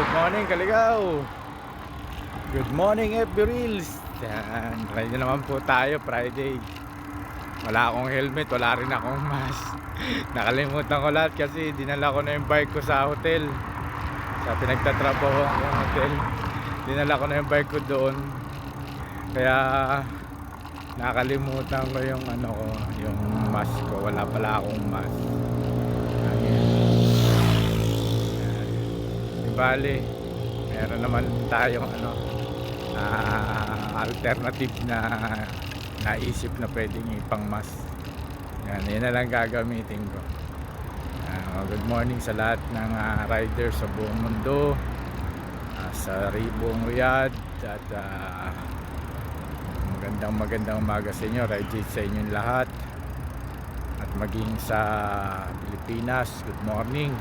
Good morning, Kaligaw. Good morning, FB Reels. Yan, try na naman po tayo, Friday. Wala akong helmet, wala rin akong mask. Nakalimutan ko lahat kasi dinala ko na yung bike ko sa hotel. Sa pinagtatrabaho akong hotel. Dinala ko na yung bike ko doon. Kaya nakalimutan ko yung yung mask ko. Wala pala akong mask. Bali, meron naman tayong alternative na naisip na pwedeng ipang mas. Yan na lang gagamitin ko. Good morning sa lahat ng riders sa buong mundo, sa buong Riyadh, at magandang umaga sa inyo, ride sa inyong lahat, at maging sa Pilipinas, good morning.